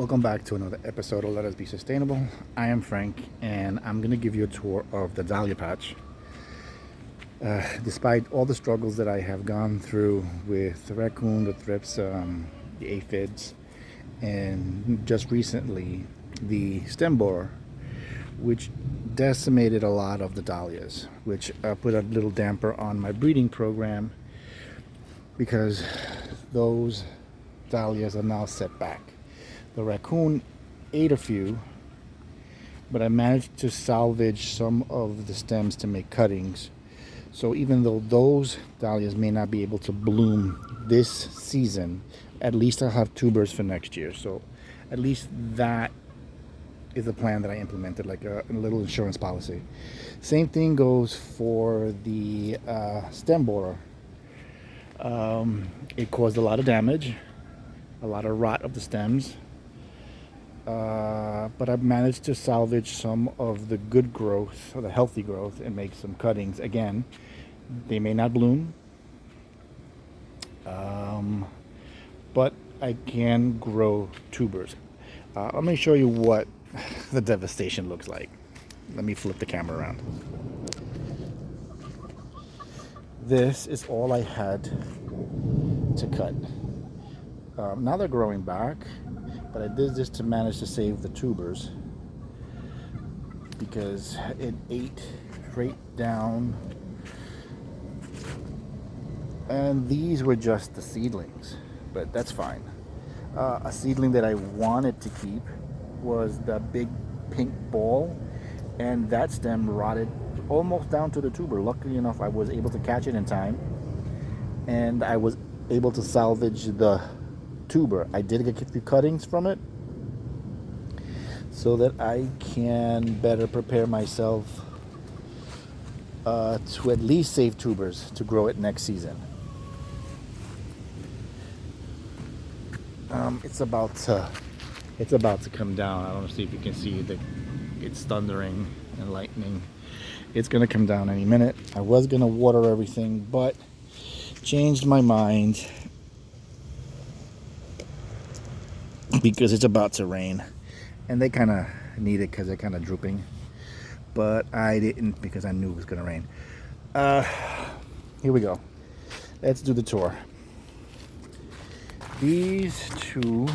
Welcome back to another episode of Let Us Be Sustainable. I am Frank, and I'm going to give you a tour of the Dahlia patch. Despite all the struggles that I have gone through with the raccoon, the thrips, the aphids, and just recently the stem borer, which decimated a lot of the dahlias, which put a little damper on my breeding program because those dahlias are now set back. The raccoon ate a few, but I managed to salvage some of the stems to make cuttings. So even though those dahlias may not be able to bloom this season, at least I'll have tubers for next year. So at least that is a plan that I implemented, like a little insurance policy. Same thing goes for the stem borer. It caused a lot of damage, a lot of rot of the stems. But I've managed to salvage some of the good growth, or the healthy growth, and make some cuttings. Again, they may not bloom, but I can grow tubers. Let me show you what the devastation looks like. Let me flip the camera around. This is all I had to cut. Now they're growing back. But I did this to manage to save the tubers because it ate straight down. And these were just the seedlings, but that's fine. A seedling that I wanted to keep was the big pink ball, and that stem rotted almost down to the tuber. Luckily enough, I was able to catch it in time, and I was able to salvage the tuber. I did get a few cuttings from it so that I can better prepare myself to at least save tubers to grow it next season. It's about to come down. I don't see if you can see it's thundering and lightning. It's gonna come down any minute. I was gonna water everything, but changed my mind because it's about to rain, and they kind of need it because they're kind of drooping, but I didn't because I knew it was going to rain. Here we go. Let's do the tour. These two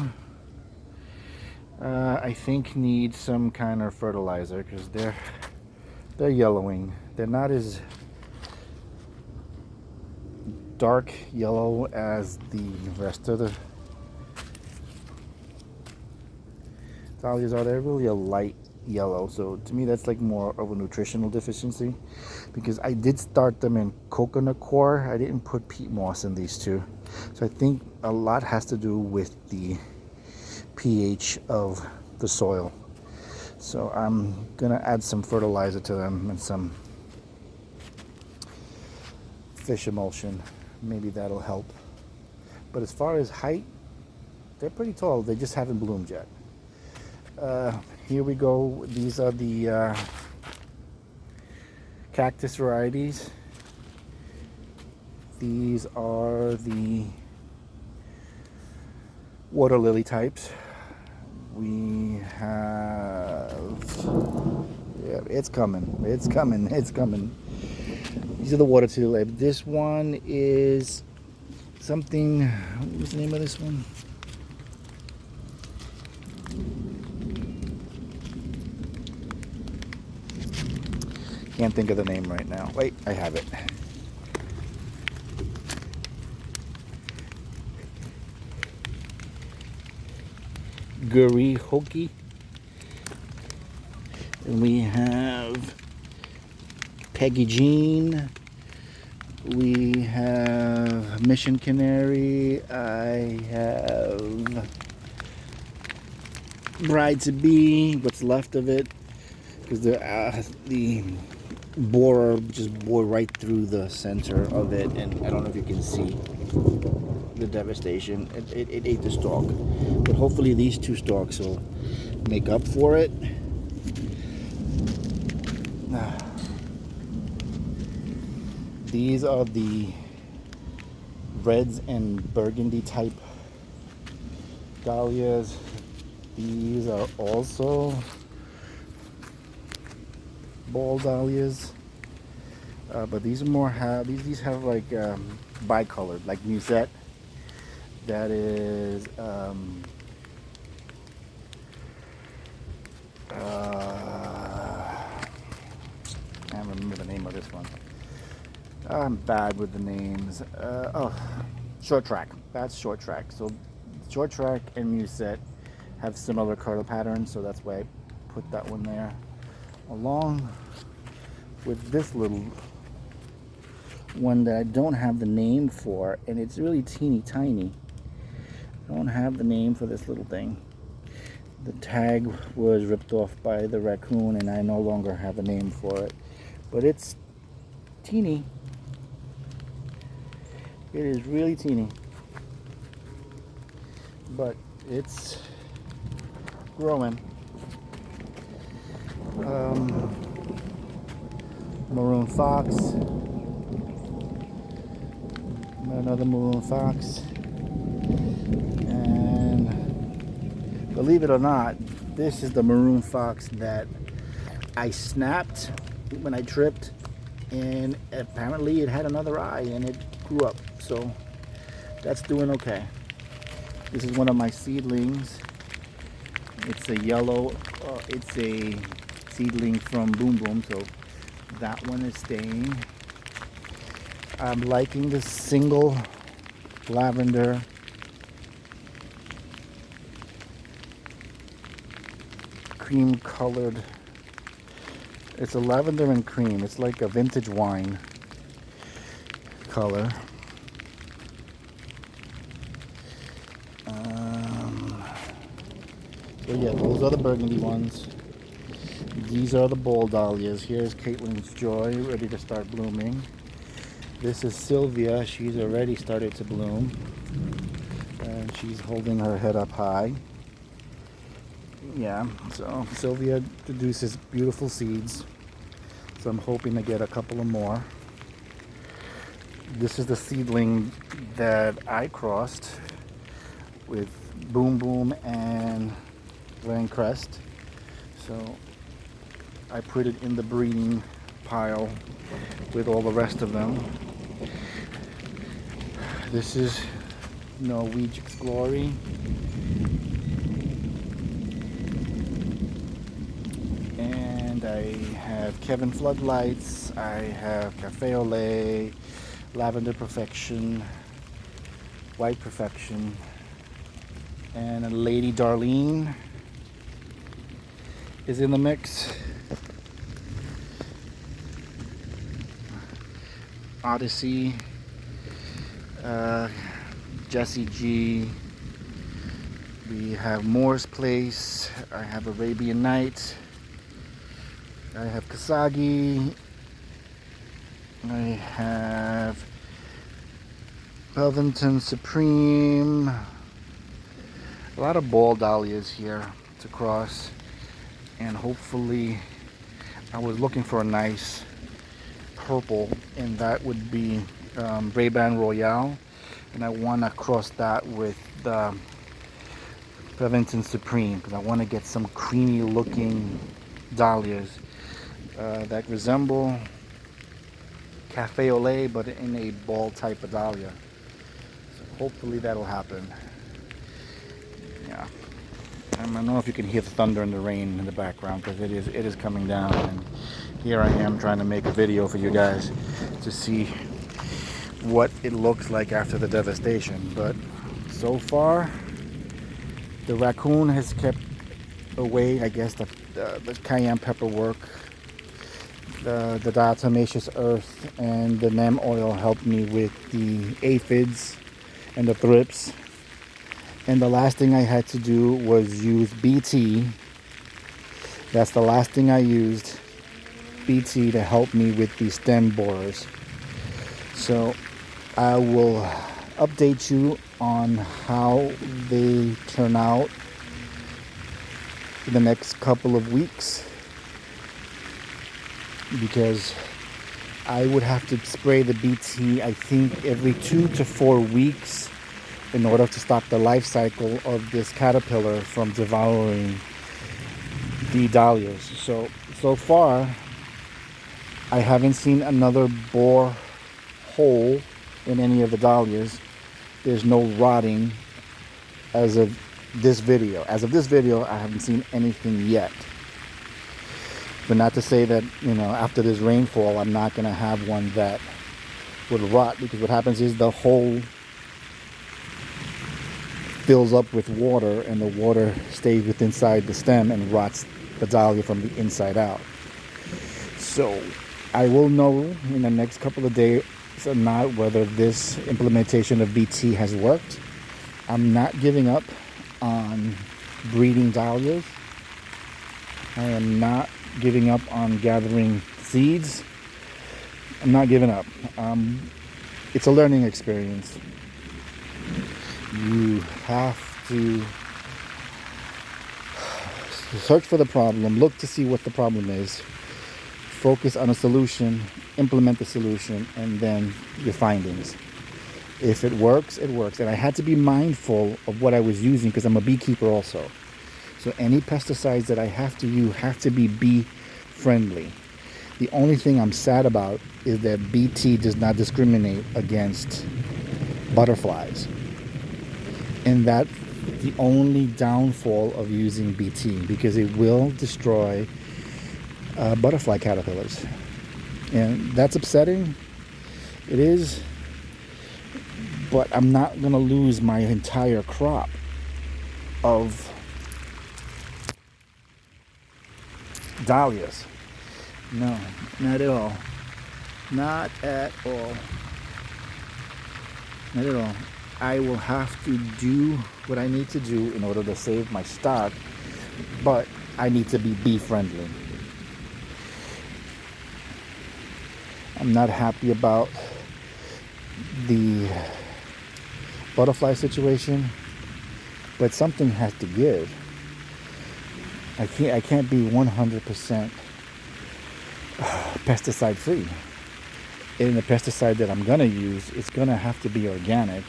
I think need some kind of fertilizer because they're yellowing. They're not as dark yellow as the rest of the dahlias are. They're really a light yellow, so to me that's like more of a nutritional deficiency because I did start them in coconut coir. I didn't put peat moss in these two, so I think a lot has to do with the pH of the soil. So I'm gonna add some fertilizer to them and some fish emulsion. Maybe that'll help. But as far as height, they're pretty tall. They just haven't bloomed yet. Here we go. These are the cactus varieties. These are the water lily types. We have, yeah, it's coming. These are the water lily. This one is something, what's the name of this one? Can't think of the name right now. Wait, I have it. Guri Hoki. And we have Peggy Jean. We have Mission Canary. I have Bride to Be, what's left of it, because the borer just bore right through the center of it, and I don't know if you can see the devastation. It ate the stalk, but hopefully these two stalks will make up for it. These are the reds and burgundy type dahlias. These are also ball dahlias, but these are more these have like bicolored, like musette. That is I can't remember the name of this one. I'm bad with the names. Short track. That's short track. So short track and musette have similar color patterns, so that's why I put that one there. Along with this little one that I don't have the name for, and it's really teeny tiny. I don't have the name for this little thing. The tag was ripped off by the raccoon, and I no longer have a name for it. But it's teeny. It is really teeny. But it's growing. Maroon fox. Another maroon fox. And believe it or not, this is the maroon fox that I snapped when I tripped, and apparently it had another eye and it grew up, so that's doing okay. This is one of my seedlings. It's a yellow, it's a seedling from Boom Boom, so that one is staying. I'm liking the single lavender cream colored. It's a lavender and cream. It's like a vintage wine color. So yeah, those are the burgundy ones. These are the ball dahlias. Here's Caitlin's Joy, ready to start blooming. This is Sylvia. She's already started to bloom, and she's holding her head up high. Yeah, so Sylvia produces beautiful seeds, so I'm hoping to get a couple of more. This is the seedling that I crossed with Boom Boom and Land Crest, so I put it in the breeding pile with all the rest of them. This is Norwegian's Glory. And I have Kevin Floodlights, I have Cafe au Lait, Lavender Perfection, White Perfection, and a Lady Darlene is in the mix. Odyssey, Jesse G. We have Moore's Place. I have Arabian Night. I have Kasagi. I have Belvington Supreme. A lot of ball dahlias here to cross, and hopefully I was looking for a nice purple, and that would be Ray-Ban Royale, and I want to cross that with the Belvington Supreme because I want to get some creamy looking dahlias that resemble Cafe au Lait but in a ball type of dahlia. So hopefully that'll happen. Yeah, I don't know if you can hear the thunder and the rain in the background because it is coming down, and here I am trying to make a video for you guys to see what it looks like after the devastation. But so far the raccoon has kept away, I guess, the cayenne pepper work. The diatomaceous earth and the neem oil helped me with the aphids and the thrips. And the last thing I had to do was use BT. That's the last thing I used, BT, to help me with the stem borers. So I will update you on how they turn out for the next couple of weeks, because I would have to spray the BT, I think, every 2 to 4 weeks in order to stop the life cycle of this caterpillar from devouring the dahlias. So far, I haven't seen another bore hole in any of the dahlias. There's no rotting as of this video. As of this video, I haven't seen anything yet. But not to say that, after this rainfall, I'm not going to have one that would rot, because what happens is the hole fills up with water, and the water stays within inside the stem and rots the dahlia from the inside out. So I will know in the next couple of days or not whether this implementation of BT has worked. I'm not giving up on breeding dahlias. I am not giving up on gathering seeds. I'm not giving up. It's a learning experience. You have to search for the problem, look to see what the problem is, focus on a solution, implement the solution, and then your findings. If it works, it works. And I had to be mindful of what I was using, because I'm a beekeeper also. So any pesticides that I have to use have to be bee friendly. The only thing I'm sad about is that BT does not discriminate against butterflies. And that's the only downfall of using BT, because it will destroy butterfly caterpillars. And that's upsetting. It is. But I'm not going to lose my entire crop of dahlias. No, not at all. Not at all. Not at all. I will have to do what I need to do in order to save my stock, but I need to be bee friendly. I'm not happy about the butterfly situation, but something has to give. I can't be 100% pesticide free. And the pesticide that I'm gonna use, it's gonna have to be organic,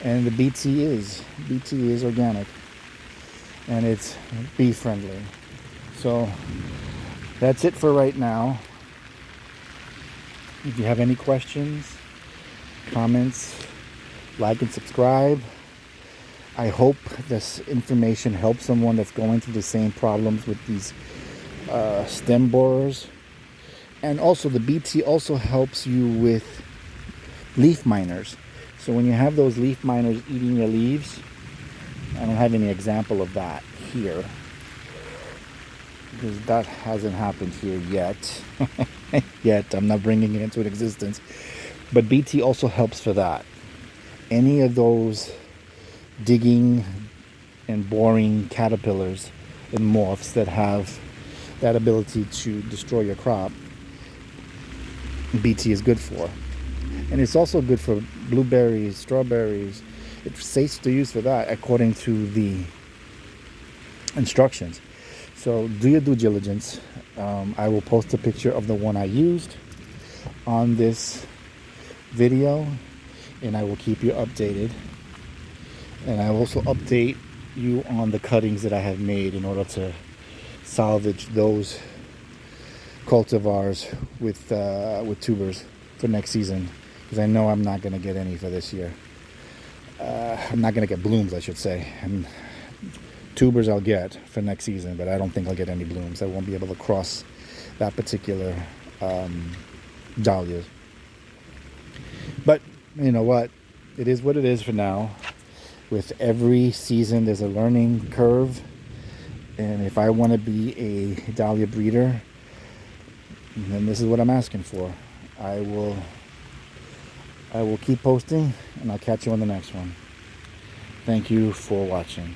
and the BT is organic, and it's bee friendly. So that's it for right now. If you have any questions, comments, like and subscribe. I hope this information helps someone that's going through the same problems with these stem borers. And also the BT also helps you with leaf miners. So when you have those leaf miners eating your leaves, I don't have any example of that here, because that hasn't happened here yet. I'm not bringing it into existence. But BT also helps for that. Any of those digging and boring caterpillars and moths that have that ability to destroy your crop, BT is good for. And it's also good for blueberries, strawberries. It's safe to use for that according to the instructions. So do your due diligence. I will post a picture of the one I used on this video, and I will keep you updated. And I will also update you on the cuttings that I have made in order to salvage those cultivars with tubers for next season, because I know I'm not going to get any for this year. I'm not going to get blooms, I should say. Tubers I'll get for next season, but I don't think I'll get any blooms. I won't be able to cross that particular dahlias. But you know what? It is what it is for now. With every season, there's a learning curve. And if I want to be a dahlia breeder, then this is what I'm asking for. I will keep posting, and I'll catch you on the next one. Thank you for watching.